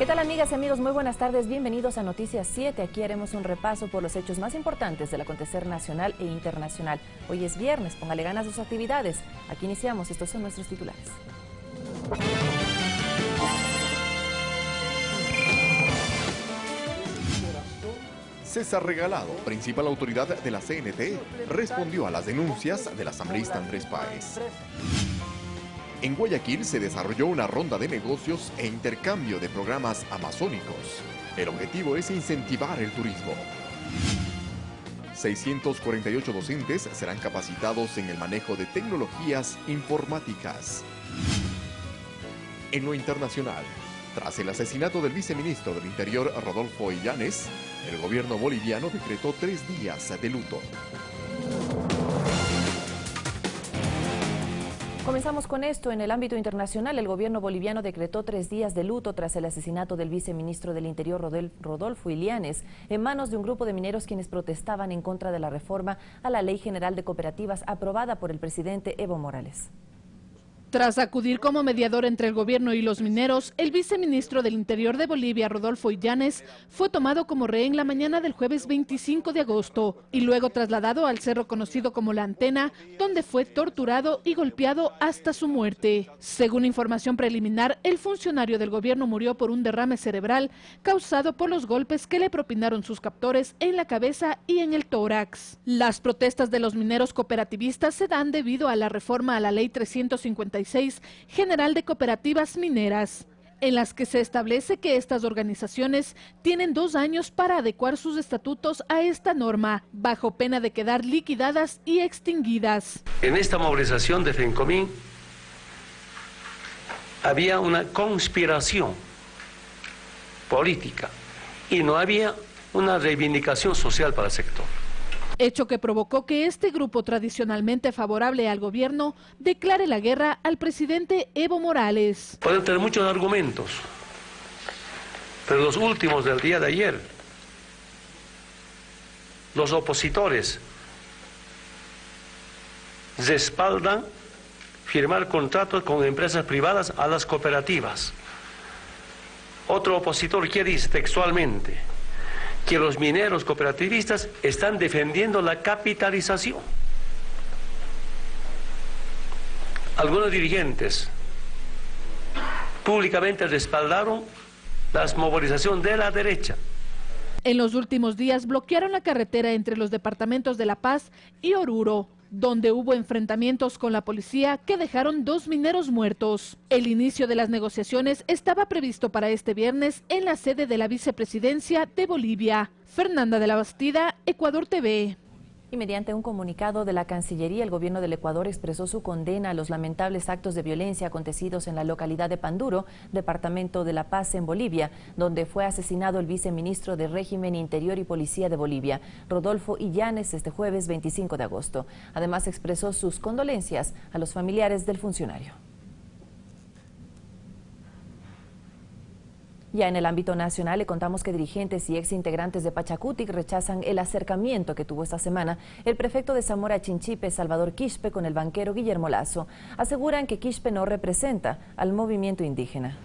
tal, amigas y amigos? Muy buenas tardes, bienvenidos a Noticias 7. Aquí haremos un repaso por los hechos más importantes del acontecer nacional e internacional. Hoy es viernes, póngale ganas a sus actividades. Aquí iniciamos, estos son nuestros titulares. César Regalado, principal autoridad de la CNT, respondió a las denuncias del asambleísta Andrés Páez. En Guayaquil se desarrolló una ronda de negocios e intercambio de programas amazónicos. El objetivo es incentivar el turismo. 648 docentes serán capacitados en el manejo de tecnologías informáticas. En lo internacional, tras el asesinato del viceministro del Interior, Rodolfo Illanes, el gobierno boliviano decretó 3 días de luto. Comenzamos con esto. En el ámbito internacional, el gobierno boliviano decretó 3 días de luto tras el asesinato del viceministro del Interior, Rodolfo Illanes, en manos de un grupo de mineros quienes protestaban en contra de la reforma a la Ley General de Cooperativas aprobada por el presidente Evo Morales. Tras acudir como mediador entre el gobierno y los mineros, el viceministro del Interior de Bolivia, Rodolfo Illanes, fue tomado como rehén la mañana del jueves 25 de agosto y luego trasladado al cerro conocido como La Antena, donde fue torturado y golpeado hasta su muerte. Según información preliminar, el funcionario del gobierno murió por un derrame cerebral causado por los golpes que le propinaron sus captores en la cabeza y en el tórax. Las protestas de los mineros cooperativistas se dan debido a la reforma a la Ley 356 General de Cooperativas Mineras, en las que se establece que estas organizaciones tienen 2 años para adecuar sus estatutos a esta norma, bajo pena de quedar liquidadas y extinguidas. En esta movilización de FENCOMIN había una conspiración política y no había una reivindicación social para el sector. Hecho que provocó que este grupo tradicionalmente favorable al gobierno declare la guerra al presidente Evo Morales. Pueden tener muchos argumentos, pero los últimos del día de ayer, los opositores respaldan firmar contratos con empresas privadas a las cooperativas. Otro opositor que dice textualmente que los mineros cooperativistas están defendiendo la capitalización. Algunos dirigentes públicamente respaldaron la movilización de la derecha. En los últimos días bloquearon la carretera entre los departamentos de La Paz y Oruro, donde hubo enfrentamientos con la policía que dejaron 2 mineros muertos. El inicio de las negociaciones estaba previsto para este viernes en la sede de la vicepresidencia de Bolivia. Fernanda de la Bastida, Ecuador TV. Y mediante un comunicado de la Cancillería, el gobierno del Ecuador expresó su condena a los lamentables actos de violencia acontecidos en la localidad de Panduro, departamento de La Paz, en Bolivia, donde fue asesinado el viceministro de Régimen Interior y Policía de Bolivia, Rodolfo Illanes, este jueves 25 de agosto. Además, expresó sus condolencias a los familiares del funcionario. Ya en el ámbito nacional le contamos que dirigentes y exintegrantes de Pachacutic rechazan el acercamiento que tuvo esta semana el prefecto de Zamora Chinchipe, Salvador Quispe, con el banquero Guillermo Lasso. Aseguran que Quispe no representa al movimiento indígena.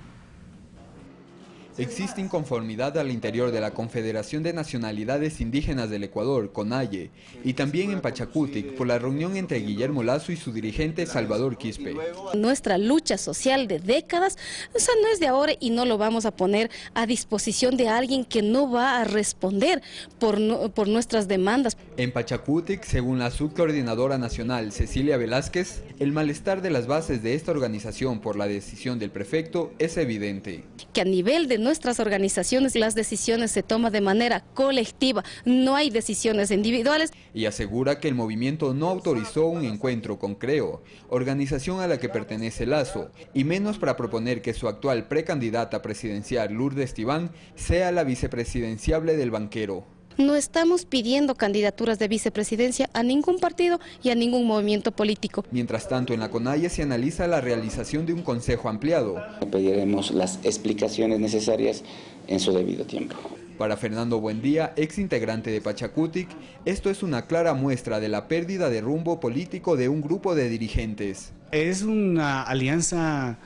Existe inconformidad al interior de la Confederación de Nacionalidades Indígenas del Ecuador, CONAIE, y también en Pachacutic por la reunión entre Guillermo Lasso y su dirigente Salvador Quispe. Nuestra lucha social de décadas, no es de ahora y no lo vamos a poner a disposición de alguien que no va a responder por nuestras demandas. En Pachacutic, según la subcoordinadora nacional Cecilia Velázquez, el malestar de las bases de esta organización por la decisión del prefecto es evidente. Que a nivel de nuestras organizaciones las decisiones se toman de manera colectiva, no hay decisiones individuales. Y asegura que el movimiento no autorizó un encuentro con CREO, organización a la que pertenece Lasso, y menos para proponer que su actual precandidata presidencial Lourdes Tibán sea la vicepresidenciable del banquero. No estamos pidiendo candidaturas de vicepresidencia a ningún partido y a ningún movimiento político. Mientras tanto, en la CONAIE se analiza la realización de un consejo ampliado. Pediremos las explicaciones necesarias en su debido tiempo. Para Fernando Buendía, ex integrante de Pachacutic, esto es una clara muestra de la pérdida de rumbo político de un grupo de dirigentes. Es una alianza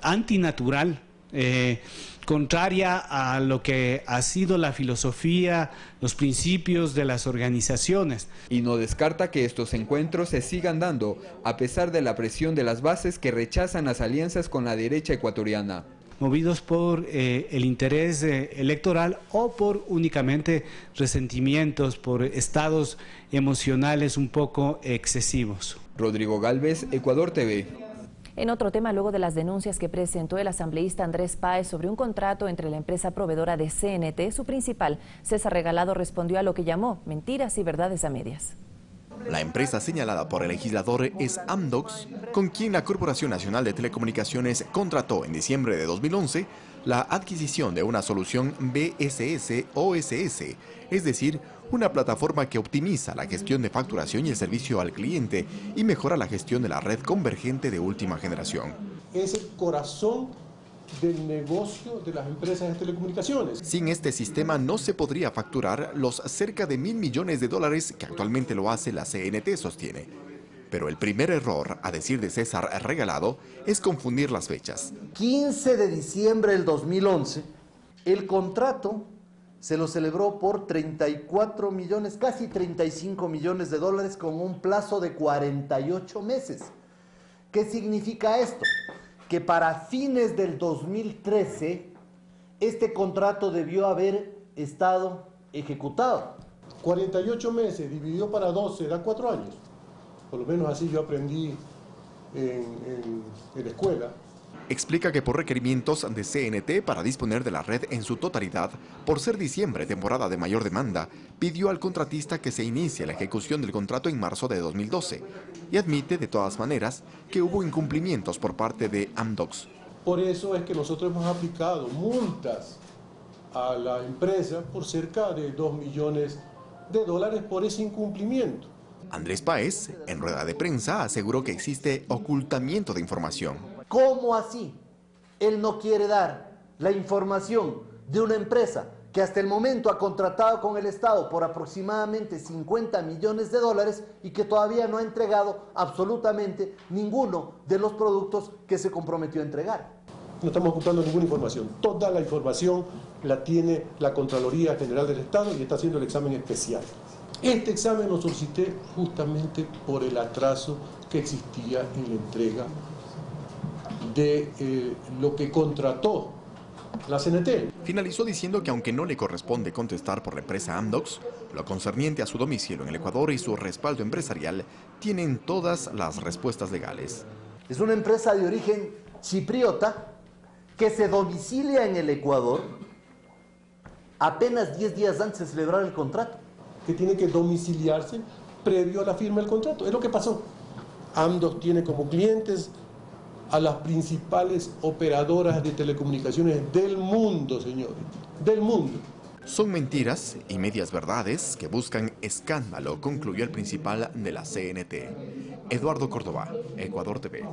antinatural. contraria a lo que ha sido la filosofía, los principios de las organizaciones. Y no descarta que estos encuentros se sigan dando, a pesar de la presión de las bases que rechazan las alianzas con la derecha ecuatoriana. Movidos por el interés electoral o por únicamente resentimientos, por estados emocionales un poco excesivos. Rodrigo Gálvez, Ecuador TV. En otro tema, luego de las denuncias que presentó el asambleísta Andrés Páez sobre un contrato entre la empresa proveedora de CNT, su principal, César Regalado, respondió a lo que llamó mentiras y verdades a medias. La empresa señalada por el legislador es Amdocs, con quien la Corporación Nacional de Telecomunicaciones contrató en diciembre de 2011 la adquisición de una solución BSS-OSS, es decir, una plataforma que optimiza la gestión de facturación y el servicio al cliente y mejora la gestión de la red convergente de última generación. Es el corazón del negocio de las empresas de telecomunicaciones. Sin este sistema no se podría facturar los cerca de $1.000 millones que actualmente lo hace la CNT, sostiene. Pero el primer error, a decir de César Regalado, es confundir las fechas. 15 de diciembre del 2011, el contrato se lo celebró por 34 millones, casi 35 millones de dólares con un plazo de 48 meses. ¿Qué significa esto? Que para fines del 2013, este contrato debió haber estado ejecutado. 48 meses dividido para 12 da 4 años. Por lo menos así yo aprendí en la escuela. Explica que por requerimientos de CNT para disponer de la red en su totalidad, por ser diciembre, temporada de mayor demanda, pidió al contratista que se inicie la ejecución del contrato en marzo de 2012 y admite de todas maneras que hubo incumplimientos por parte de Amdocs. Por eso es que nosotros hemos aplicado multas a la empresa por cerca de $2 millones por ese incumplimiento. Andrés Páez, en rueda de prensa, aseguró que existe ocultamiento de información. ¿Cómo así? Él no quiere dar la información de una empresa que hasta el momento ha contratado con el Estado por aproximadamente $50 millones y que todavía no ha entregado absolutamente ninguno de los productos que se comprometió a entregar. No estamos ocultando ninguna información. Toda la información la tiene la Contraloría General del Estado y está haciendo el examen especial. Este examen lo solicité justamente por el atraso que existía en la entrega de lo que contrató la CNT. Finalizó diciendo que aunque no le corresponde contestar por la empresa Amdocs, lo concerniente a su domicilio en el Ecuador y su respaldo empresarial tienen todas las respuestas legales. Es una empresa de origen chipriota que se domicilia en el Ecuador apenas 10 días antes de celebrar el contrato. Que tiene que domiciliarse previo a la firma del contrato. Es lo que pasó. Amdocs tiene como clientes a las principales operadoras de telecomunicaciones del mundo, señores, del mundo. Son mentiras y medias verdades que buscan escándalo, concluyó el principal de la CNT. Eduardo Córdoba, Ecuador TV.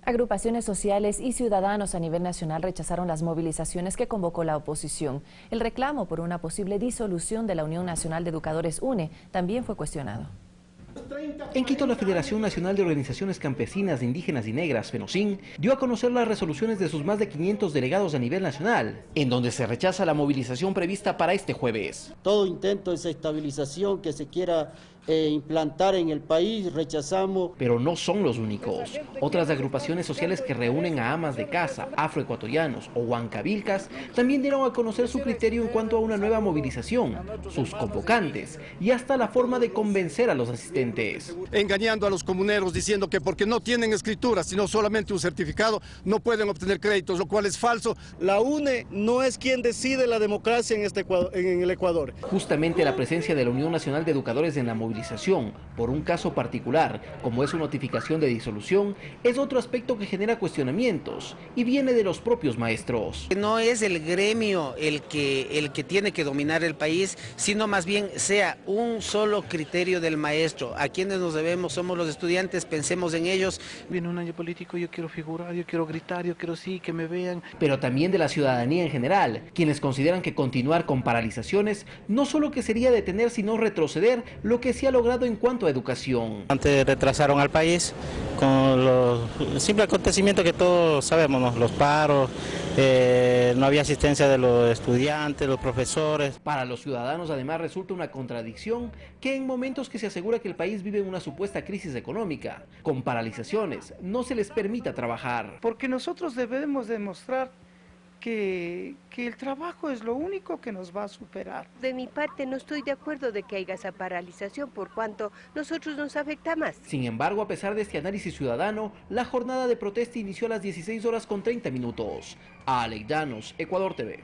Agrupaciones sociales y ciudadanos a nivel nacional rechazaron las movilizaciones que convocó la oposición. El reclamo por una posible disolución de la Unión Nacional de Educadores UNE también fue cuestionado. En Quito, la Federación Nacional de Organizaciones Campesinas, Indígenas y Negras, FENOCIN, dio a conocer las resoluciones de sus más de 500 delegados a nivel nacional, en donde se rechaza la movilización prevista para este jueves. Todo intento de desestabilización que se quiera implantar en el país, rechazamos. Pero no son los únicos. Otras agrupaciones sociales que reúnen a amas de casa, afroecuatorianos o huancabilcas también dieron a conocer su criterio en cuanto a una nueva movilización, sus convocantes y hasta la forma de convencer a los asistentes. Engañando a los comuneros diciendo que porque no tienen escritura, sino solamente un certificado, no pueden obtener créditos, lo cual es falso. La UNE no es quien decide la democracia en el Ecuador. Justamente la presencia de la Unión Nacional de Educadores en la movilización por un caso particular, como es su notificación de disolución, es otro aspecto que genera cuestionamientos y viene de los propios maestros. No es el gremio el que tiene que dominar el país, sino más bien sea un solo criterio del maestro. A quienes nos debemos somos los estudiantes, pensemos en ellos. Viene un año político, yo quiero figurar, yo quiero gritar, yo quiero sí, que me vean. Pero también de la ciudadanía en general, quienes consideran que continuar con paralizaciones no solo que sería detener, sino retroceder lo que se ha logrado en cuanto a educación. Antes retrasaron al país con los simples acontecimientos que todos sabemos, ¿no? Los paros, no había asistencia de los estudiantes, los profesores. Para los ciudadanos además resulta una contradicción que en momentos que se asegura que el país vive una supuesta crisis económica, con paralizaciones, no se les permita trabajar. Porque nosotros debemos demostrar que el trabajo es lo único que nos va a superar. De mi parte no estoy de acuerdo de que haya esa paralización, por cuanto nosotros nos afecta más. Sin embargo, a pesar de este análisis ciudadano, la jornada de protesta inició a las 16:30. Alex Llanos, Ecuador TV.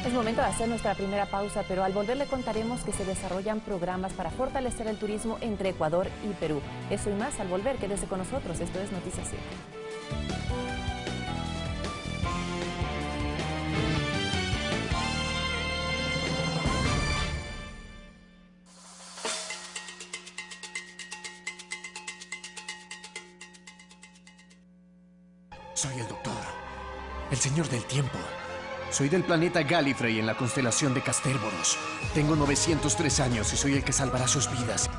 Es momento de hacer nuestra primera pausa, pero al volver le contaremos que se desarrollan programas para fortalecer el turismo entre Ecuador y Perú. Eso y más al volver, quédese con nosotros, esto es Noticias 7. Soy el doctor, el señor del tiempo. Soy del planeta Gallifrey en la constelación de Castérboros. Tengo 903 años y soy el que salvará sus vidas.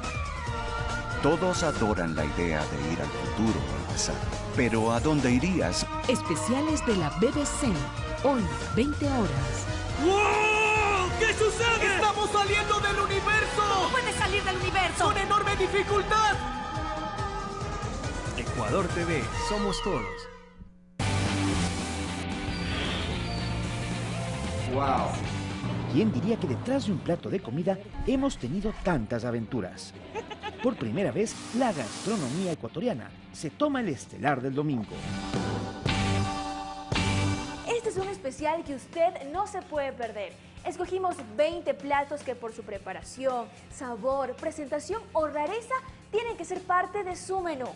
Todos adoran la idea de ir al futuro o al pasado. Pero ¿a dónde irías? Especiales de la BBC. Hoy, 20 horas. ¡Wow! ¿Qué sucede? ¡Estamos saliendo del universo! ¿Cómo puedes salir del universo? ¡Con enorme dificultad! Ecuador TV, somos todos. ¡Wow! ¿Quién diría que detrás de un plato de comida hemos tenido tantas aventuras? Por primera vez, la gastronomía ecuatoriana se toma el estelar del domingo. Este es un especial que usted no se puede perder. Escogimos 20 platos que por su preparación, sabor, presentación o rareza tienen que ser parte de su menú.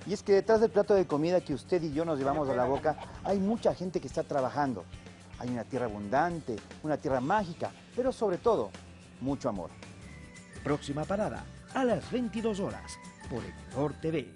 Y es que detrás del plato de comida que usted y yo nos llevamos a la boca, hay mucha gente que está trabajando. Hay una tierra abundante, una tierra mágica, pero sobre todo, mucho amor. Próxima parada, a las 22 horas, por Ecuador TV.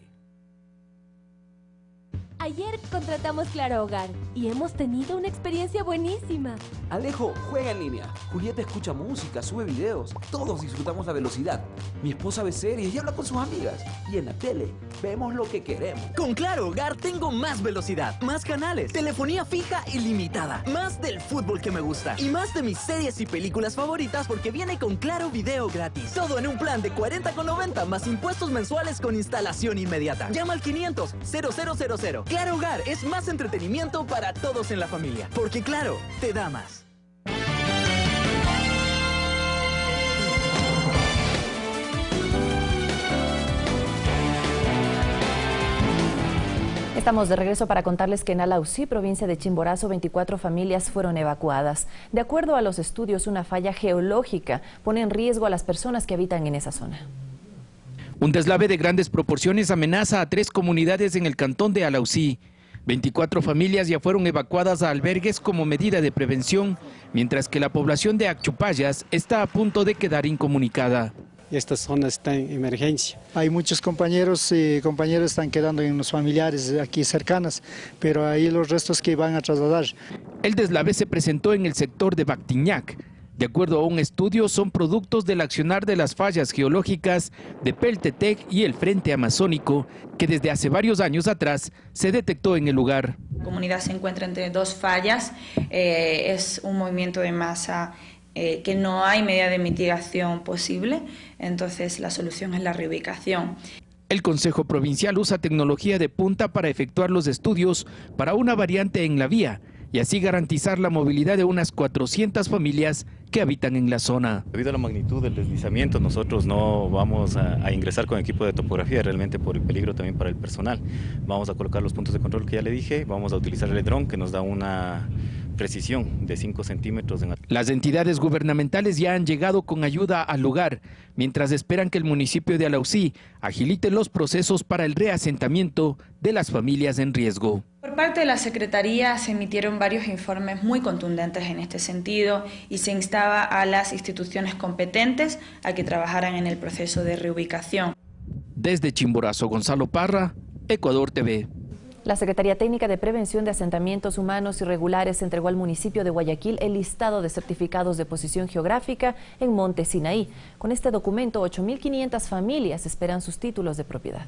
Ayer contratamos Claro Hogar y hemos tenido una experiencia buenísima. Alejo juega en línea, Julieta escucha música, sube videos, todos disfrutamos la velocidad. Mi esposa ve series y habla con sus amigas. Y en la tele, vemos lo que queremos. Con Claro Hogar tengo más velocidad, más canales, telefonía fija ilimitada, más del fútbol que me gusta y más de mis series y películas favoritas porque viene con Claro Video gratis. Todo en un plan de 40,90 más impuestos mensuales con instalación inmediata. Llama al 500-0000. Claro Hogar es más entretenimiento para todos en la familia, porque Claro te da más. Estamos de regreso para contarles que en Alausí, provincia de Chimborazo, 24 familias fueron evacuadas. De acuerdo a los estudios, una falla geológica pone en riesgo a las personas que habitan en esa zona. Un deslave de grandes proporciones amenaza a 3 comunidades en el cantón de Alausí. 24 familias ya fueron evacuadas a albergues como medida de prevención, mientras que la población de Achupayas está a punto de quedar incomunicada. Esta zona está en emergencia. Hay muchos compañeros y compañeras están quedando en los familiares aquí cercanas, pero ahí los restos que van a trasladar. El deslave se presentó en el sector de Bactiñac. De acuerdo a un estudio, son productos del accionar de las fallas geológicas de Peltetec y el Frente Amazónico, que desde hace varios años atrás se detectó en el lugar. La comunidad se encuentra entre 2 fallas, es un movimiento de masa que no hay medida de mitigación posible, entonces la solución es la reubicación. El Consejo Provincial usa tecnología de punta para efectuar los estudios para una variante en la vía y así garantizar la movilidad de unas 400 familias que habitan en la zona. Debido a la magnitud del deslizamiento, nosotros no vamos a ingresar con equipo de topografía, realmente por el peligro también para el personal. Vamos a colocar los puntos de control que ya le dije, vamos a utilizar el dron que nos da una precisión de 5 centímetros. Las entidades gubernamentales ya han llegado con ayuda al lugar, mientras esperan que el municipio de Alausí agilite los procesos para el reasentamiento de las familias en riesgo. Por parte de la Secretaría se emitieron varios informes muy contundentes en este sentido y se instaba a las instituciones competentes a que trabajaran en el proceso de reubicación. Desde Chimborazo, Gonzalo Parra, Ecuador TV. La Secretaría Técnica de Prevención de Asentamientos Humanos Irregulares entregó al municipio de Guayaquil el listado de certificados de posición geográfica en Monte Sinaí. Con este documento, 8.500 familias esperan sus títulos de propiedad.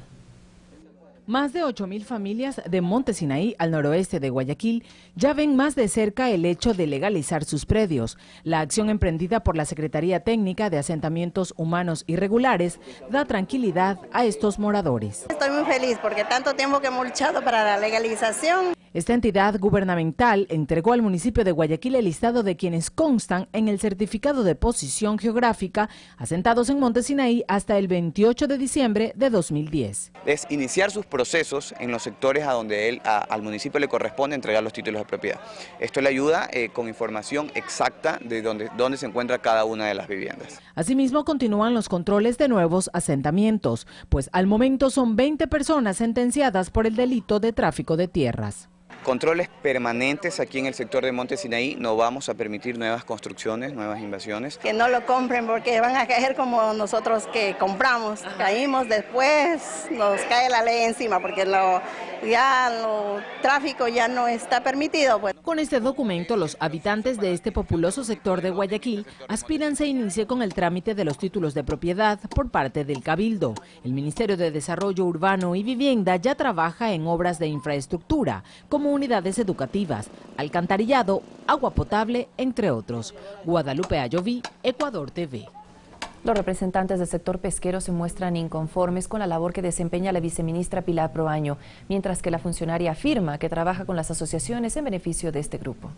Más de 8.000 familias de Monte Sinaí, al noroeste de Guayaquil, ya ven más de cerca el hecho de legalizar sus predios. La acción emprendida por la Secretaría Técnica de Asentamientos Humanos Irregulares da tranquilidad a estos moradores. Estoy muy feliz porque tanto tiempo que hemos luchado para la legalización. Esta entidad gubernamental entregó al municipio de Guayaquil el listado de quienes constan en el certificado de posición geográfica asentados en Monte Sinaí hasta el 28 de diciembre de 2010. Es iniciar sus procesos en los sectores a donde al municipio le corresponde entregar los títulos de propiedad. Esto le ayuda con información exacta de dónde se encuentra cada una de las viviendas. Asimismo, continúan los controles de nuevos asentamientos, pues al momento son 20 personas sentenciadas por el delito de tráfico de tierras. Controles permanentes aquí en el sector de Monte Sinaí, no vamos a permitir nuevas construcciones, nuevas invasiones. Que no lo compren porque van a caer como nosotros que compramos. Caímos después, nos cae la ley encima porque el tráfico ya no está permitido. Pues. Con este documento, los habitantes de este populoso sector de Guayaquil aspiran se inicie con el trámite de los títulos de propiedad por parte del Cabildo. El Ministerio de Desarrollo Urbano y Vivienda ya trabaja en obras de infraestructura, como unidades educativas, alcantarillado, agua potable, entre otros. Guadalupe Ayoví, Ecuador TV. Los representantes del sector pesquero se muestran inconformes con la labor que desempeña la viceministra Pilar Proaño, mientras que la funcionaria afirma que trabaja con las asociaciones en beneficio de este grupo.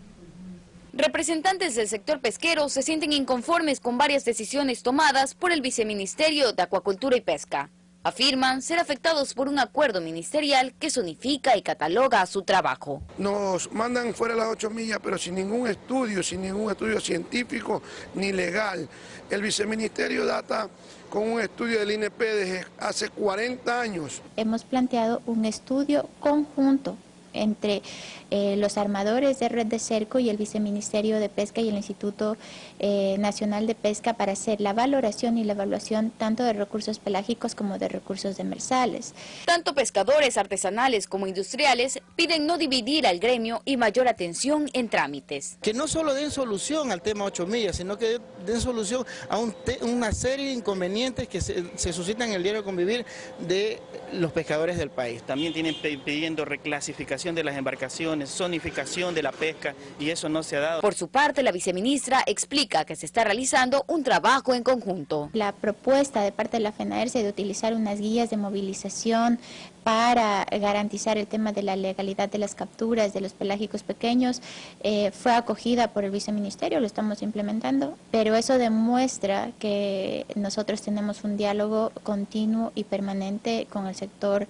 Representantes del sector pesquero se sienten inconformes con varias decisiones tomadas por el Viceministerio de Acuacultura y Pesca. Afirman ser afectados por un acuerdo ministerial que zonifica y cataloga su trabajo. Nos mandan fuera las 8 millas, pero sin ningún estudio científico ni legal. El viceministerio data con un estudio del INP desde hace 40 años. Hemos planteado un estudio conjunto entre los armadores de red de cerco y el Viceministerio de Pesca y el Instituto Nacional de Pesca para hacer la valoración y la evaluación tanto de recursos pelágicos como de recursos demersales. Tanto pescadores artesanales como industriales piden no dividir al gremio y mayor atención en trámites. Que no solo den solución al tema 8 millas, sino que den solución a una serie de inconvenientes que se suscitan en el diario convivir de los pescadores del país. También tienen pidiendo reclasificación de las embarcaciones, zonificación de la pesca, y eso no se ha dado. Por su parte, la viceministra explica que se está realizando un trabajo en conjunto. La propuesta de parte de la FENAERSE de utilizar unas guías de movilización para garantizar el tema de la legalidad de las capturas de los pelágicos pequeños fue acogida por el viceministerio, lo estamos implementando, pero eso demuestra que nosotros tenemos un diálogo continuo y permanente con el sector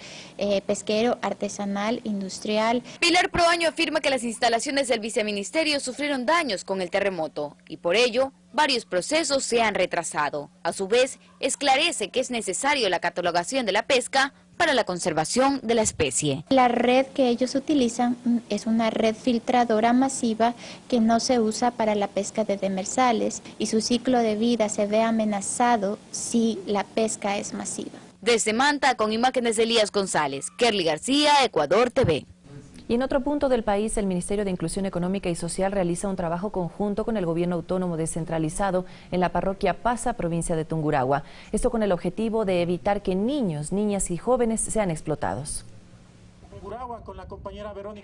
pesquero, artesanal, industrial. Pilar Proaño afirma que las instalaciones del viceministerio sufrieron daños con el terremoto y por ello varios procesos se han retrasado. A su vez, esclarece que es necesario la catalogación de la pesca para la conservación de la especie. La red que ellos utilizan es una red filtradora masiva que no se usa para la pesca de demersales y su ciclo de vida se ve amenazado si la pesca es masiva. Desde Manta, con imágenes de Elías González, Kerly García, Ecuador TV. Y en otro punto del país, el Ministerio de Inclusión Económica y Social realiza un trabajo conjunto con el Gobierno Autónomo Descentralizado en la parroquia Pasa, provincia de Tungurahua. Esto con el objetivo de evitar que niños, niñas y jóvenes sean explotados.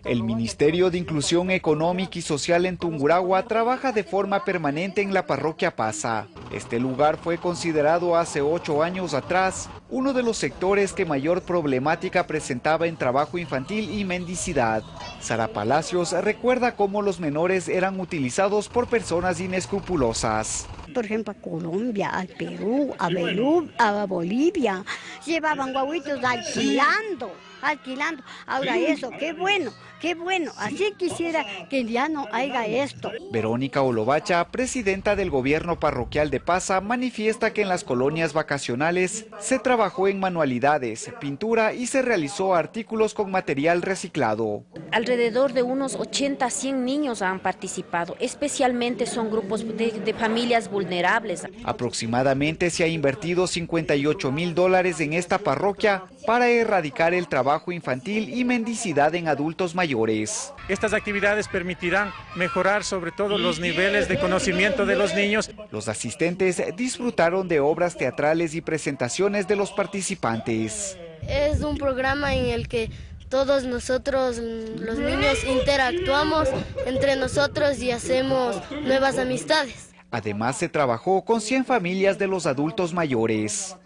El Ministerio de Inclusión Económica y Social en Tungurahua trabaja de forma permanente en la parroquia Pasa. Este lugar fue considerado hace 8 años atrás uno de los sectores que mayor problemática presentaba en trabajo infantil y mendicidad. Sara Palacios recuerda cómo los menores eran utilizados por personas inescrupulosas. Por ejemplo, a Colombia, al Perú, a Bolivia, llevaban guaguitos alquilando. Ahora eso, qué bueno, así quisiera que ya no haya esto. Verónica Olovacha, presidenta del gobierno parroquial de Pasa, manifiesta que en las colonias vacacionales se trabajó en manualidades, pintura y se realizó artículos con material reciclado. Alrededor de unos 80 a 100 niños han participado, especialmente son grupos de familias vulnerables. Aproximadamente se ha invertido $58,000 en esta parroquia para erradicar el trabajo infantil y mendicidad en adultos mayores. Estas actividades permitirán mejorar sobre todo los niveles de conocimiento de los niños. Los asistentes disfrutaron de obras teatrales y presentaciones de los participantes. Es un programa en el que todos nosotros, los niños, interactuamos entre nosotros y hacemos nuevas amistades. Además, se trabajó con 100 familias de los adultos mayores.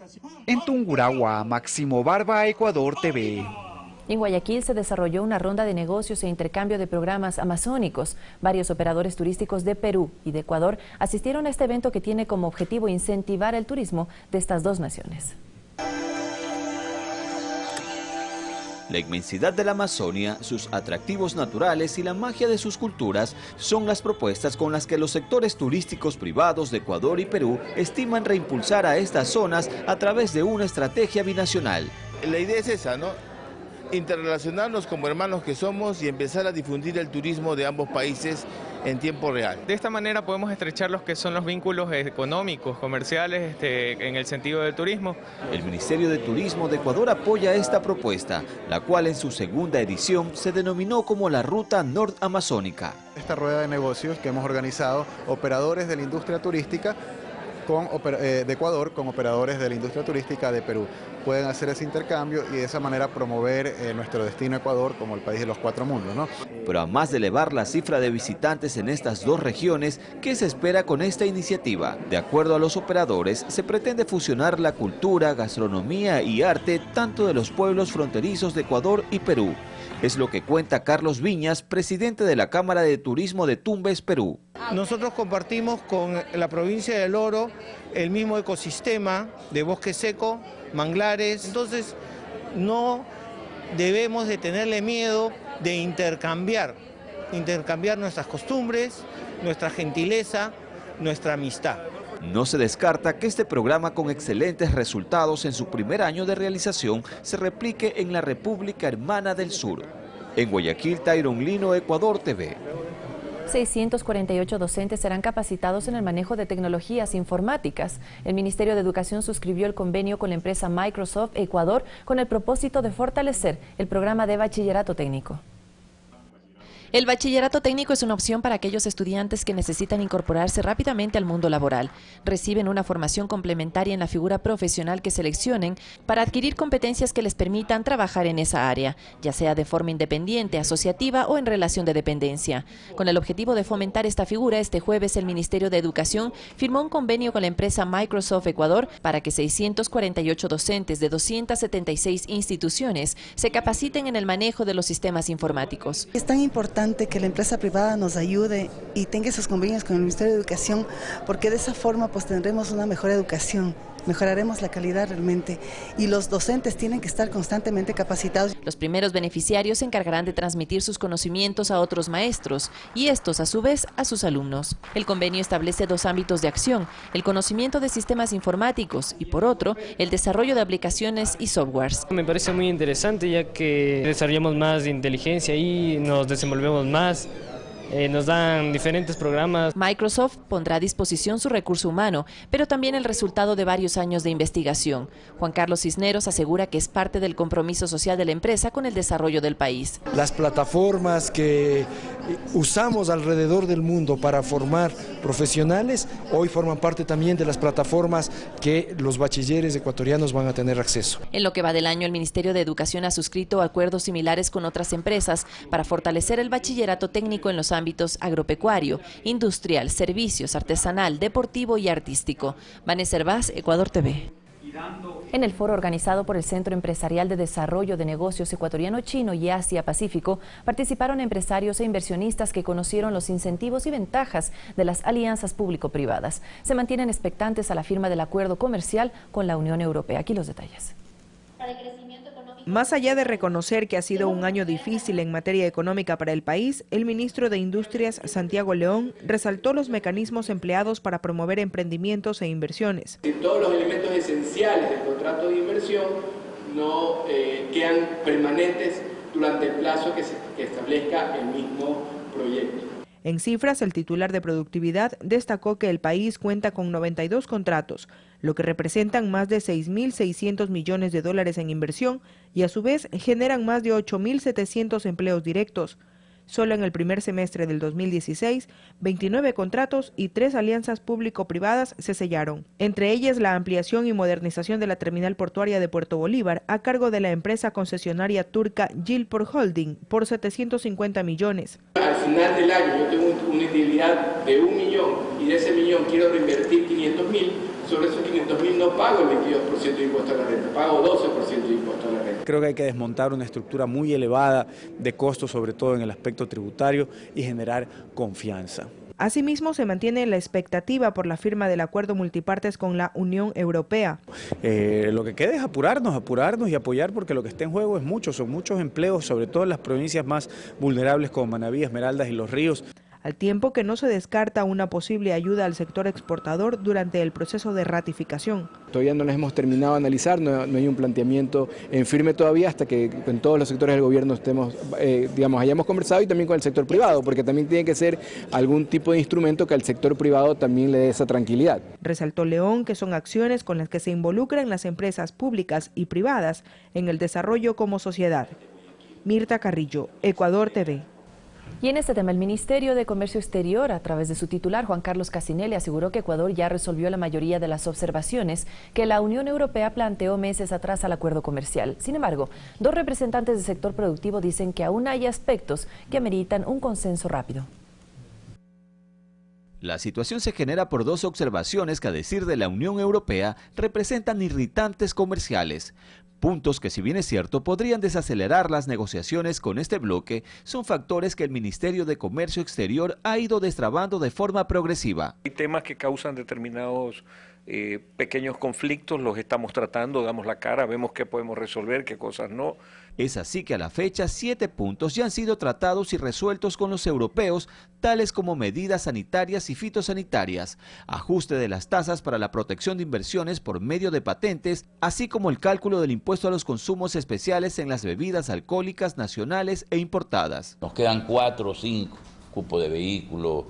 En Tungurahua, Máximo Barba, Ecuador TV. En Guayaquil se desarrolló una ronda de negocios e intercambio de programas amazónicos. Varios operadores turísticos de Perú y de Ecuador asistieron a este evento que tiene como objetivo incentivar el turismo de estas dos naciones. La inmensidad de la Amazonia, sus atractivos naturales y la magia de sus culturas son las propuestas con las que los sectores turísticos privados de Ecuador y Perú estiman reimpulsar a estas zonas a través de una estrategia binacional. La idea es esa, ¿no? Interrelacionarnos como hermanos que somos y empezar a difundir el turismo de ambos países en tiempo real. De esta manera podemos estrechar los que son los vínculos económicos, comerciales, en el sentido del turismo. El Ministerio de Turismo de Ecuador apoya esta propuesta, la cual en su segunda edición se denominó como la Ruta Nordamazónica. Esta rueda de negocios que hemos organizado, operadores de la industria turística de Ecuador con operadores de la industria turística de Perú. Pueden hacer ese intercambio y de esa manera promover nuestro destino Ecuador como el país de los cuatro mundos, ¿no? Pero a más de elevar la cifra de visitantes en estas dos regiones, ¿qué se espera con esta iniciativa? De acuerdo a los operadores, se pretende fusionar la cultura, gastronomía y arte tanto de los pueblos fronterizos de Ecuador y Perú. Es lo que cuenta Carlos Viñas, presidente de la Cámara de Turismo de Tumbes, Perú. Nosotros compartimos con la provincia del Oro el mismo ecosistema de bosque seco, manglares, entonces no debemos de tenerle miedo de intercambiar nuestras costumbres, nuestra gentileza, nuestra amistad. No se descarta que este programa con excelentes resultados en su primer año de realización se replique en la República Hermana del Sur. En Guayaquil, Tyron Lino, Ecuador TV. 648 docentes serán capacitados en el manejo de tecnologías informáticas. El Ministerio de Educación suscribió el convenio con la empresa Microsoft Ecuador con el propósito de fortalecer el programa de bachillerato técnico. El bachillerato técnico es una opción para aquellos estudiantes que necesitan incorporarse rápidamente al mundo laboral. Reciben una formación complementaria en la figura profesional que seleccionen para adquirir competencias que les permitan trabajar en esa área, ya sea de forma independiente, asociativa o en relación de dependencia. Con el objetivo de fomentar esta figura, este jueves el Ministerio de Educación firmó un convenio con la empresa Microsoft Ecuador para que 648 docentes de 276 instituciones se capaciten en el manejo de los sistemas informáticos. Es tan importante que la empresa privada nos ayude y tenga esos convenios con el Ministerio de Educación, porque de esa forma pues tendremos una mejor educación, mejoraremos la calidad realmente y los docentes tienen que estar constantemente capacitados. Los primeros beneficiarios se encargarán de transmitir sus conocimientos a otros maestros y estos a su vez a sus alumnos. El convenio establece dos ámbitos de acción, el conocimiento de sistemas informáticos y por otro, el desarrollo de aplicaciones y softwares. Me parece muy interesante ya que desarrollamos más inteligencia y nos desenvolvemos más. Nos dan diferentes programas. Microsoft pondrá a disposición su recurso humano, pero también el resultado de varios años de investigación. Juan Carlos Cisneros asegura que es parte del compromiso social de la empresa con el desarrollo del país. Las plataformas que usamos alrededor del mundo para formar profesionales, hoy forman parte también de las plataformas que los bachilleres ecuatorianos van a tener acceso. En lo que va del año, el Ministerio de Educación ha suscrito acuerdos similares con otras empresas para fortalecer el bachillerato técnico en los ámbitos agropecuario, industrial, servicios, artesanal, deportivo y artístico. Vanessa Hervás, Ecuador TV. En el foro organizado por el Centro Empresarial de Desarrollo de Negocios Ecuatoriano-Chino y Asia-Pacífico, participaron empresarios e inversionistas que conocieron los incentivos y ventajas de las alianzas público-privadas. Se mantienen expectantes a la firma del acuerdo comercial con la Unión Europea. Aquí los detalles. Más allá de reconocer que ha sido un año difícil en materia económica para el país, el ministro de Industrias, Santiago León, resaltó los mecanismos empleados para promover emprendimientos e inversiones. Todos los elementos esenciales del contrato de inversión no quedan permanentes durante el plazo que establezca el mismo proyecto. En cifras, el titular de Productividad destacó que el país cuenta con 92 contratos, lo que representan más de 6.600 millones de dólares en inversión y a su vez generan más de 8.700 empleos directos. Solo en el primer semestre del 2016, 29 contratos y 3 alianzas público-privadas se sellaron. Entre ellas, la ampliación y modernización de la terminal portuaria de Puerto Bolívar a cargo de la empresa concesionaria turca Gilport Holding por 750 millones. Al final del año yo tengo una utilidad de 1 millón y de ese millón quiero reinvertir 500.000. Sobre esos 500.000 no pago el 22% de impuesto a la renta, pago 12% de impuesto a la renta. Creo que hay que desmontar una estructura muy elevada de costos, sobre todo en el aspecto tributario, y generar confianza. Asimismo, se mantiene la expectativa por la firma del acuerdo multipartes con la Unión Europea. Lo que queda es apurarnos y apoyar, porque lo que está en juego es mucho, son muchos empleos, sobre todo en las provincias más vulnerables como Manabí, Esmeraldas y Los Ríos. Al tiempo que no se descarta una posible ayuda al sector exportador durante el proceso de ratificación. Todavía no las hemos terminado de analizar, no hay un planteamiento en firme todavía hasta que en todos los sectores del gobierno estemos, hayamos conversado, y también con el sector privado, porque también tiene que ser algún tipo de instrumento que al sector privado también le dé esa tranquilidad. Resaltó León que son acciones con las que se involucran las empresas públicas y privadas en el desarrollo como sociedad. Mirta Carrillo, Ecuador TV. Y en este tema, el Ministerio de Comercio Exterior, a través de su titular, Juan Carlos Casinelli, aseguró que Ecuador ya resolvió la mayoría de las observaciones que la Unión Europea planteó meses atrás al acuerdo comercial. Sin embargo, 2 representantes del sector productivo dicen que aún hay aspectos que ameritan un consenso rápido. La situación se genera por 2 observaciones que, a decir de la Unión Europea, representan irritantes comerciales. Puntos que, si bien es cierto, podrían desacelerar las negociaciones con este bloque, son factores que el Ministerio de Comercio Exterior ha ido destrabando de forma progresiva. Hay temas que causan determinados pequeños conflictos, los estamos tratando, damos la cara, vemos qué podemos resolver, qué cosas no. Es así que a la fecha 7 puntos ya han sido tratados y resueltos con los europeos, tales como medidas sanitarias y fitosanitarias, ajuste de las tasas para la protección de inversiones por medio de patentes, así como el cálculo del impuesto a los consumos especiales en las bebidas alcohólicas nacionales e importadas. Nos quedan 4 o 5 cupos de vehículos,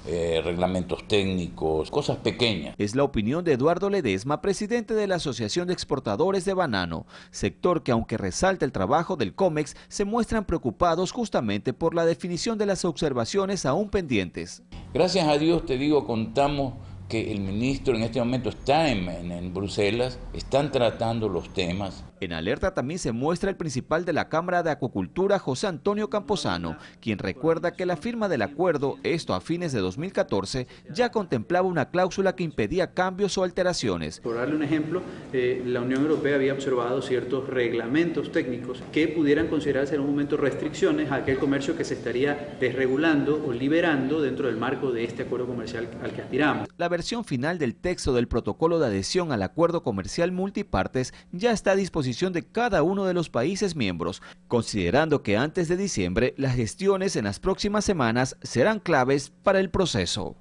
reglamentos técnicos, cosas pequeñas. Es la opinión de Eduardo Ledesma, presidente de la Asociación de Exportadores de Banano, sector que, aunque resalta el trabajo del COMEX, se muestran preocupados justamente por la definición de las observaciones aún pendientes. Gracias a Dios, te digo, contamos que el ministro en este momento está en Bruselas, están tratando los temas. En alerta también se muestra el principal de la Cámara de Acuacultura, José Antonio Camposano, quien recuerda que la firma del acuerdo, esto a fines de 2014, ya contemplaba una cláusula que impedía cambios o alteraciones. Por darle un ejemplo, la Unión Europea había observado ciertos reglamentos técnicos que pudieran considerarse en un momento restricciones a aquel comercio que se estaría desregulando o liberando dentro del marco de este acuerdo comercial al que aspiramos. La versión final del texto del protocolo de adhesión al acuerdo comercial multipartes ya está a disposición de cada uno de los países miembros, considerando que antes de diciembre las gestiones en las próximas semanas serán claves para el proceso.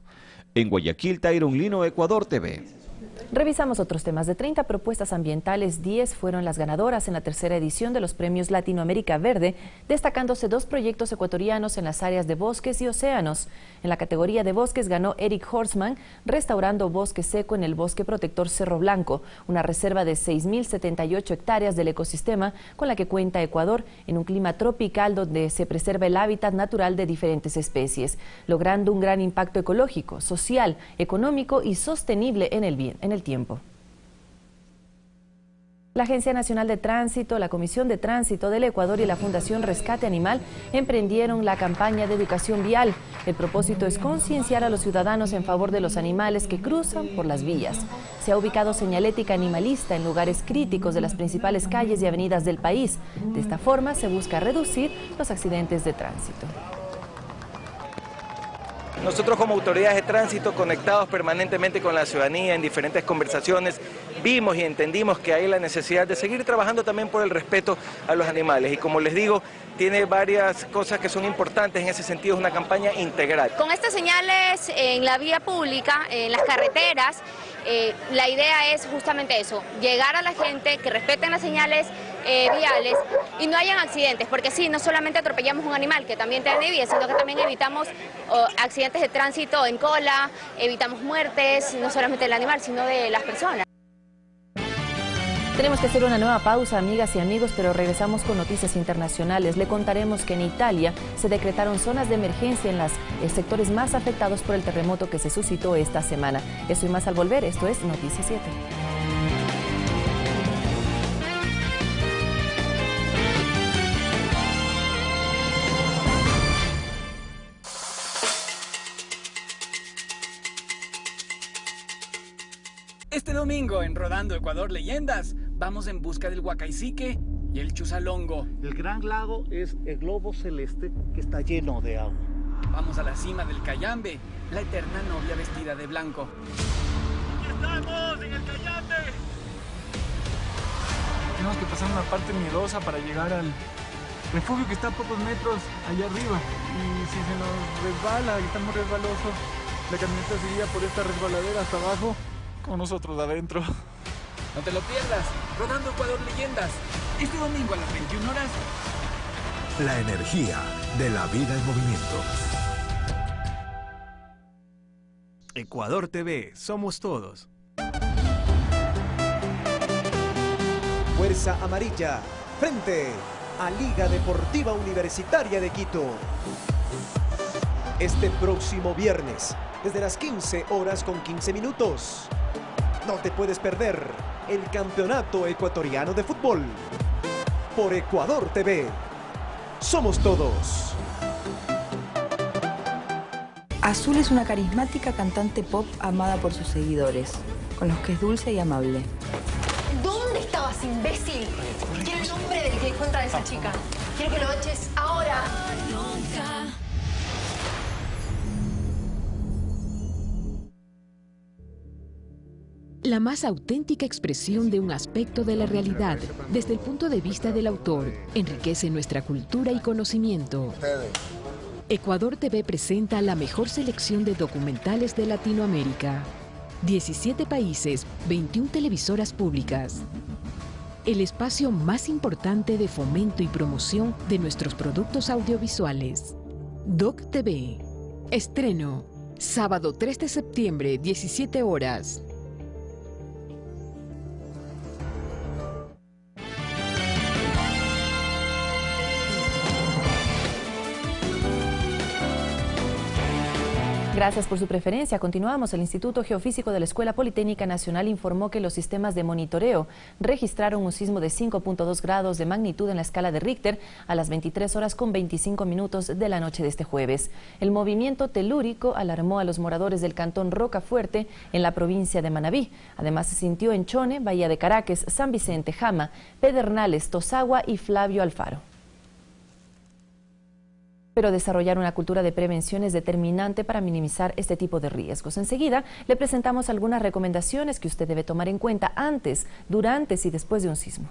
En Guayaquil, Tyron Lino, Ecuador TV. Revisamos otros temas. De 30 propuestas ambientales, 10 fueron las ganadoras en la 3ª edición de los premios Latinoamérica Verde, destacándose 2 proyectos ecuatorianos en las áreas de bosques y océanos. En la categoría de bosques ganó Eric Horstman, restaurando bosque seco en el bosque protector Cerro Blanco, una reserva de 6.078 hectáreas del ecosistema con la que cuenta Ecuador en un clima tropical donde se preserva el hábitat natural de diferentes especies, logrando un gran impacto ecológico, social, económico y sostenible en el tiempo. La Agencia Nacional de Tránsito, la Comisión de Tránsito del Ecuador y la Fundación Rescate Animal emprendieron la campaña de educación vial. El propósito es concienciar a los ciudadanos en favor de los animales que cruzan por las vías. Se ha ubicado señalética animalista en lugares críticos de las principales calles y avenidas del país. De esta forma se busca reducir los accidentes de tránsito. Nosotros como autoridades de tránsito, conectados permanentemente con la ciudadanía en diferentes conversaciones, vimos y entendimos que hay la necesidad de seguir trabajando también por el respeto a los animales. Y como les digo, tiene varias cosas que son importantes en ese sentido, es una campaña integral. Con estas señales en la vía pública, en las carreteras, la idea es justamente eso, llegar a la gente, que respeten las señales viales y no hayan accidentes, porque sí, no solamente atropellamos un animal que también tiene vida, sino que también evitamos accidentes de tránsito en cola, evitamos muertes, no solamente del animal, sino de las personas. Tenemos que hacer una nueva pausa, amigas y amigos, pero regresamos con noticias internacionales. Le contaremos que en Italia se decretaron zonas de emergencia en los sectores más afectados por el terremoto que se suscitó esta semana. Eso y más al volver. Esto es Noticias 7. Este domingo en Rodando Ecuador Leyendas, vamos en busca del Huacaizique y el Chusalongo. El gran lago es el globo celeste que está lleno de agua. Vamos a la cima del Cayambe, la eterna novia vestida de blanco. ¡Aquí estamos, en el Cayambe! Tenemos que pasar una parte miedosa para llegar al refugio que está a pocos metros allá arriba. Y si se nos resbala y está muy resbaloso, la camioneta seguiría por esta resbaladera hasta abajo, con nosotros adentro. No te lo pierdas, Rodando Ecuador Leyendas, este domingo a las 21 horas. La energía de la vida en movimiento. Ecuador TV, somos todos. Fuerza Amarilla, frente a Liga Deportiva Universitaria de Quito. Este próximo viernes, desde las 15 horas con 15 minutos. No te puedes perder el Campeonato Ecuatoriano de Fútbol. Por Ecuador TV. Somos todos. Azul es una carismática cantante pop amada por sus seguidores, con los que es dulce y amable. ¿Dónde estabas, imbécil? Quiero el nombre del que dejó entrar a esa chica. Quiero que lo eches ahora. La más auténtica expresión de un aspecto de la realidad, desde el punto de vista del autor, enriquece nuestra cultura y conocimiento. Ecuador TV presenta la mejor selección de documentales de Latinoamérica. 17 países, 21 televisoras públicas. El espacio más importante de fomento y promoción de nuestros productos audiovisuales. Doc TV. Estreno, sábado 3 de septiembre, 17 horas. Gracias por su preferencia. Continuamos. El Instituto Geofísico de la Escuela Politécnica Nacional informó que los sistemas de monitoreo registraron un sismo de 5.2 grados de magnitud en la escala de Richter a las 23 horas con 25 minutos de la noche de este jueves. El movimiento telúrico alarmó a los moradores del cantón Rocafuerte en la provincia de Manabí. Además se sintió en Chone, Bahía de Caracas, San Vicente, Jama, Pedernales, Tosagua y Flavio Alfaro. Pero desarrollar una cultura de prevención es determinante para minimizar este tipo de riesgos. Enseguida le presentamos algunas recomendaciones que usted debe tomar en cuenta antes, durante y después de un sismo.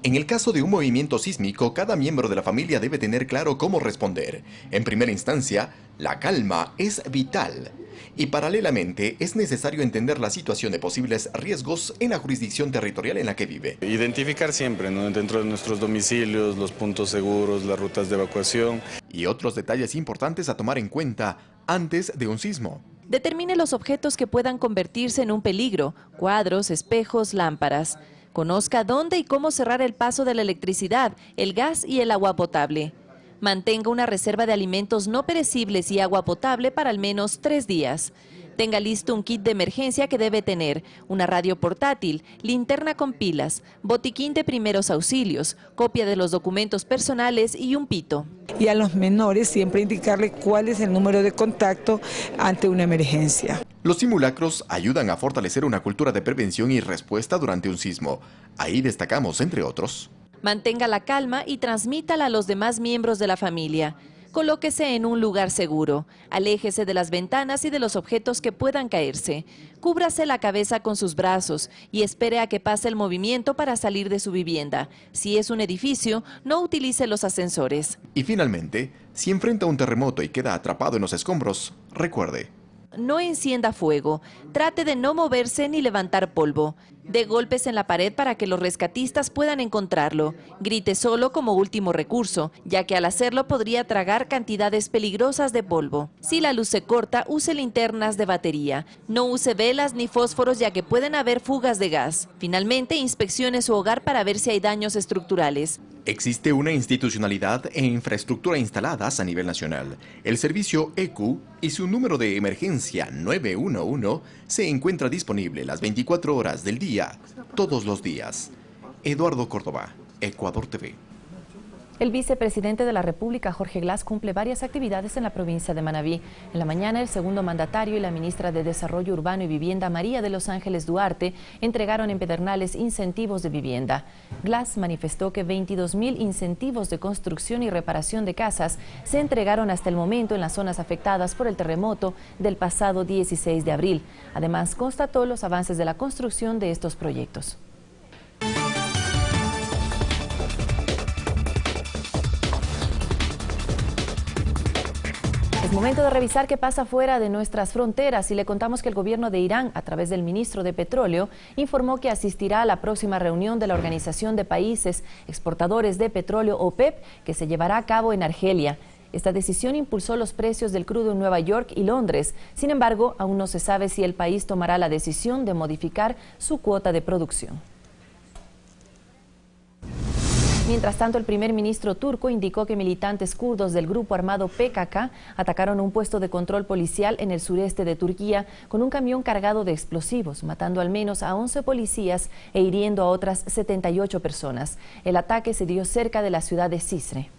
En el caso de un movimiento sísmico, cada miembro de la familia debe tener claro cómo responder. En primera instancia, la calma es vital. Y paralelamente, es necesario entender la situación de posibles riesgos en la jurisdicción territorial en la que vive. Identificar siempre, ¿no?, dentro de nuestros domicilios, los puntos seguros, las rutas de evacuación. Y otros detalles importantes a tomar en cuenta antes de un sismo. Determine los objetos que puedan convertirse en un peligro: cuadros, espejos, lámparas. Conozca dónde y cómo cerrar el paso de la electricidad, el gas y el agua potable. Mantenga una reserva de alimentos no perecibles y agua potable para al menos 3 días. Tenga listo un kit de emergencia que debe tener: una radio portátil, linterna con pilas, botiquín de primeros auxilios, copia de los documentos personales y un pito. Y a los menores siempre indicarle cuál es el número de contacto ante una emergencia. Los simulacros ayudan a fortalecer una cultura de prevención y respuesta durante un sismo. Ahí destacamos, entre otros: mantenga la calma y transmítala a los demás miembros de la familia. Colóquese en un lugar seguro. Aléjese de las ventanas y de los objetos que puedan caerse. Cúbrase la cabeza con sus brazos y espere a que pase el movimiento para salir de su vivienda. Si es un edificio, no utilice los ascensores. Y finalmente, si enfrenta un terremoto y queda atrapado en los escombros, recuerde: no encienda fuego. Trate de no moverse ni levantar polvo. Dé golpes en la pared para que los rescatistas puedan encontrarlo. Grite solo como último recurso, ya que al hacerlo podría tragar cantidades peligrosas de polvo. Si la luz se corta, use linternas de batería. No use velas ni fósforos, ya que pueden haber fugas de gas. Finalmente, inspeccione su hogar para ver si hay daños estructurales. Existe una institucionalidad e infraestructura instaladas a nivel nacional. El servicio ECU y su número de emergencia 911 se encuentra disponible las 24 horas del día, todos los días. Eduardo Córdoba, Ecuador TV. El vicepresidente de la República, Jorge Glass, cumple varias actividades en la provincia de Manabí. En la mañana, el segundo mandatario y la ministra de Desarrollo Urbano y Vivienda, María de los Ángeles Duarte, entregaron en Pedernales incentivos de vivienda. Glass manifestó que 22.000 incentivos de construcción y reparación de casas se entregaron hasta el momento en las zonas afectadas por el terremoto del pasado 16 de abril. Además, constató los avances de la construcción de estos proyectos. Es momento de revisar qué pasa fuera de nuestras fronteras y le contamos que el gobierno de Irán, a través del ministro de Petróleo, informó que asistirá a la próxima reunión de la Organización de Países Exportadores de Petróleo, OPEP, que se llevará a cabo en Argelia. Esta decisión impulsó los precios del crudo en Nueva York y Londres. Sin embargo, aún no se sabe si el país tomará la decisión de modificar su cuota de producción. Mientras tanto, el primer ministro turco indicó que militantes kurdos del grupo armado PKK atacaron un puesto de control policial en el sureste de Turquía con un camión cargado de explosivos, matando al menos a 11 policías e hiriendo a otras 78 personas. El ataque se dio cerca de la ciudad de Cizre.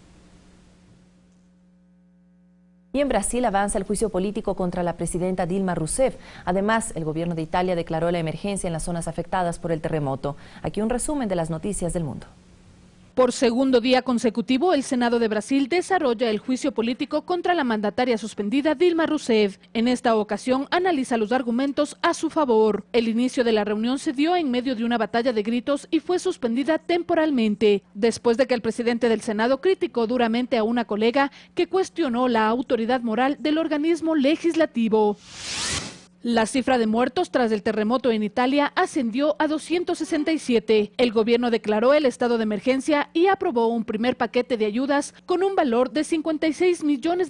Y en Brasil avanza el juicio político contra la presidenta Dilma Rousseff. Además, el gobierno de Italia declaró la emergencia en las zonas afectadas por el terremoto. Aquí un resumen de las noticias del mundo. Por segundo día consecutivo, el Senado de Brasil desarrolla el juicio político contra la mandataria suspendida Dilma Rousseff. En esta ocasión, analiza los argumentos a su favor. El inicio de la reunión se dio en medio de una batalla de gritos y fue suspendida temporalmente, después de que el presidente del Senado criticó duramente a una colega que cuestionó la autoridad moral del organismo legislativo. La cifra de muertos tras el terremoto en Italia ascendió a 267. El gobierno declaró el estado de emergencia y aprobó un primer paquete de ayudas con un valor de $56 millones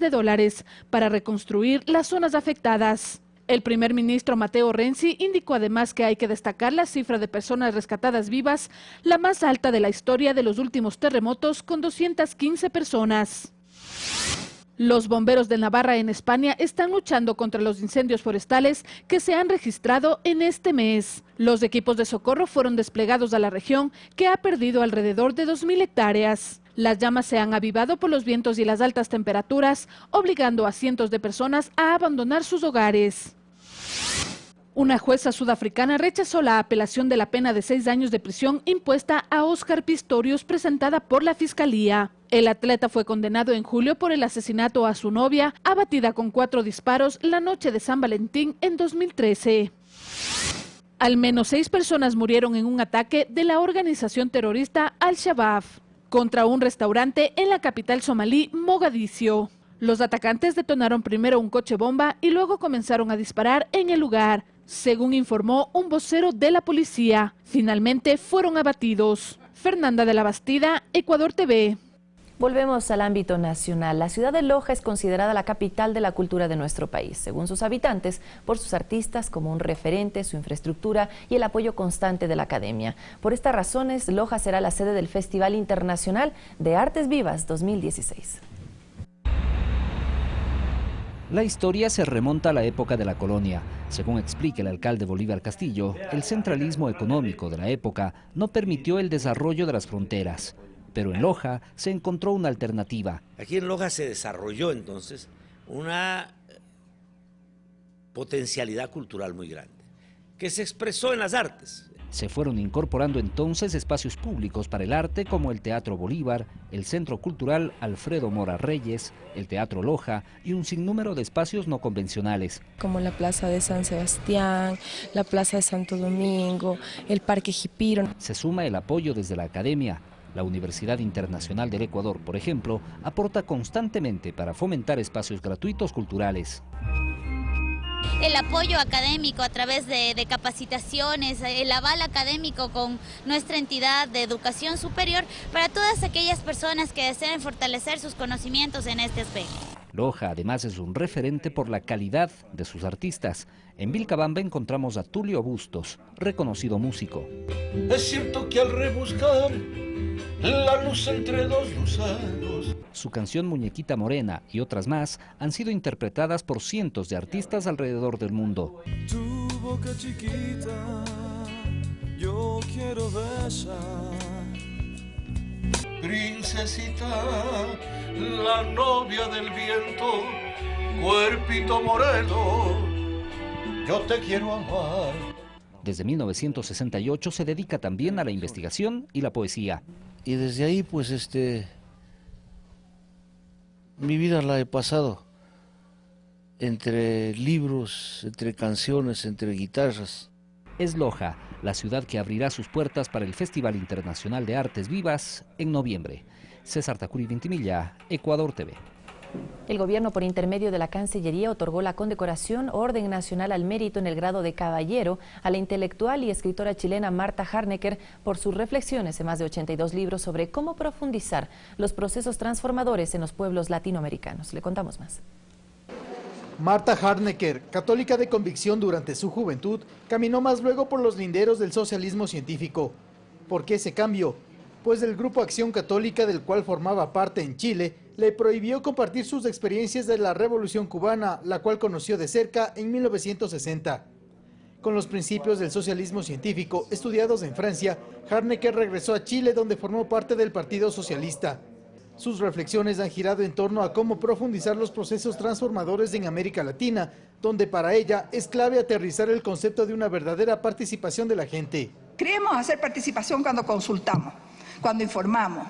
para reconstruir las zonas afectadas. El primer ministro Matteo Renzi indicó además que hay que destacar la cifra de personas rescatadas vivas, la más alta de la historia de los últimos terremotos, con 215 personas. Los bomberos de Navarra en España están luchando contra los incendios forestales que se han registrado en este mes. Los equipos de socorro fueron desplegados a la región, que ha perdido alrededor de 2.000 hectáreas. Las llamas se han avivado por los vientos y las altas temperaturas, obligando a cientos de personas a abandonar sus hogares. Una jueza sudafricana rechazó la apelación de la pena de 6 años de prisión impuesta a Óscar Pistorius, presentada por la Fiscalía. El atleta fue condenado en julio por el asesinato a su novia, abatida con 4 disparos la noche de San Valentín en 2013. Al menos 6 personas murieron en un ataque de la organización terrorista Al-Shabaab contra un restaurante en la capital somalí, Mogadiscio. Los atacantes detonaron primero un coche bomba y luego comenzaron a disparar en el lugar, según informó un vocero de la policía. Finalmente fueron abatidos. Fernanda de la Bastida, Ecuador TV. Volvemos al ámbito nacional. La ciudad de Loja es considerada la capital de la cultura de nuestro país, según sus habitantes, por sus artistas como un referente, su infraestructura y el apoyo constante de la academia. Por estas razones, Loja será la sede del Festival Internacional de Artes Vivas 2016. La historia se remonta a la época de la colonia. Según explica el alcalde Bolívar Castillo, el centralismo económico de la época no permitió el desarrollo de las fronteras. Pero en Loja se encontró una alternativa. Aquí en Loja se desarrolló entonces una potencialidad cultural muy grande, que se expresó en las artes. Se fueron incorporando entonces espacios públicos para el arte como el Teatro Bolívar, el Centro Cultural Alfredo Mora Reyes, el Teatro Loja y un sinnúmero de espacios no convencionales. Como la Plaza de San Sebastián, la Plaza de Santo Domingo, el Parque Jipiro. Se suma el apoyo desde la academia. La Universidad Internacional del Ecuador, por ejemplo, aporta constantemente para fomentar espacios gratuitos culturales. el apoyo académico a través de capacitaciones, el aval académico con nuestra entidad de educación superior para todas aquellas personas que deseen fortalecer sus conocimientos en este aspecto. Loja además es un referente por la calidad de sus artistas. En Vilcabamba encontramos a Tulio Bustos, reconocido músico. Es cierto que al rebuscar la luz entre dos luceros. Su canción Muñequita Morena y otras más han sido interpretadas por cientos de artistas alrededor del mundo. Tu boca chiquita, yo quiero besar. Princesita, la novia del viento, cuerpito moreno, yo te quiero amar. Desde 1968 se dedica también a la investigación y la poesía. Y desde ahí, pues, mi vida la he pasado entre libros, entre canciones, entre guitarras. Es Loja, la ciudad que abrirá sus puertas para el Festival Internacional de Artes Vivas en noviembre. César Tacuri Vintimilla, Ecuador TV. El gobierno, por intermedio de la Cancillería, otorgó la condecoración Orden Nacional al Mérito en el grado de caballero a la intelectual y escritora chilena Marta Harnecker por sus reflexiones en más de 82 libros sobre cómo profundizar los procesos transformadores en los pueblos latinoamericanos. Le contamos más. Marta Harnecker, católica de convicción durante su juventud, caminó más luego por los linderos del socialismo científico. ¿Por qué ese cambio? Pues el Grupo Acción Católica, del cual formaba parte en Chile, le prohibió compartir sus experiencias de la Revolución Cubana, la cual conoció de cerca en 1960. Con los principios del socialismo científico estudiados en Francia, Harnecker regresó a Chile, donde formó parte del Partido Socialista. Sus reflexiones han girado en torno a cómo profundizar los procesos transformadores en América Latina, donde para ella es clave aterrizar el concepto de una verdadera participación de la gente. Creemos hacer participación cuando consultamos, cuando informamos,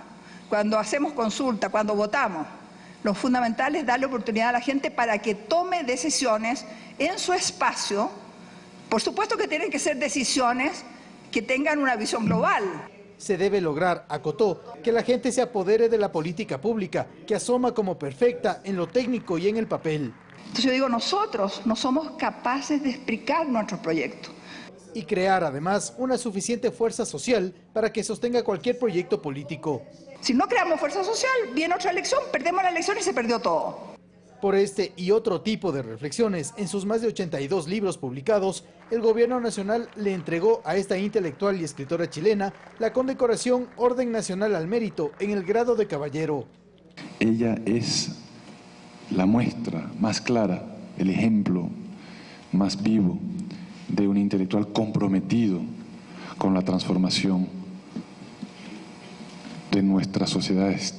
cuando hacemos consulta, cuando votamos. Lo fundamental es darle oportunidad a la gente para que tome decisiones en su espacio. Por supuesto que tienen que ser decisiones que tengan una visión global. Se debe lograr, acotó, que la gente se apodere de la política pública, que asoma como perfecta en lo técnico y en el papel. Entonces yo digo, nosotros no somos capaces de explicar nuestro proyecto. Y crear además una suficiente fuerza social para que sostenga cualquier proyecto político. Si no creamos fuerza social, viene otra elección, perdemos la elección y se perdió todo. Por este y otro tipo de reflexiones, en sus más de 82 libros publicados, el Gobierno Nacional le entregó a esta intelectual y escritora chilena la condecoración Orden Nacional al Mérito en el grado de caballero. Ella es la muestra más clara, el ejemplo más vivo de un intelectual comprometido con la transformación de nuestras sociedades.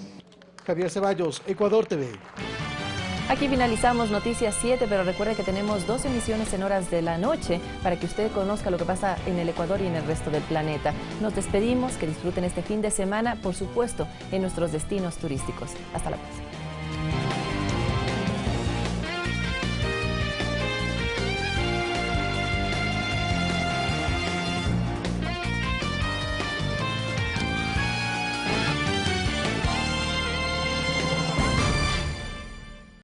Javier Ceballos, Ecuador TV. Aquí finalizamos Noticias 7, pero recuerde que tenemos 2 emisiones en horas de la noche para que usted conozca lo que pasa en el Ecuador y en el resto del planeta. Nos despedimos, que disfruten este fin de semana, por supuesto, en nuestros destinos turísticos. Hasta la próxima.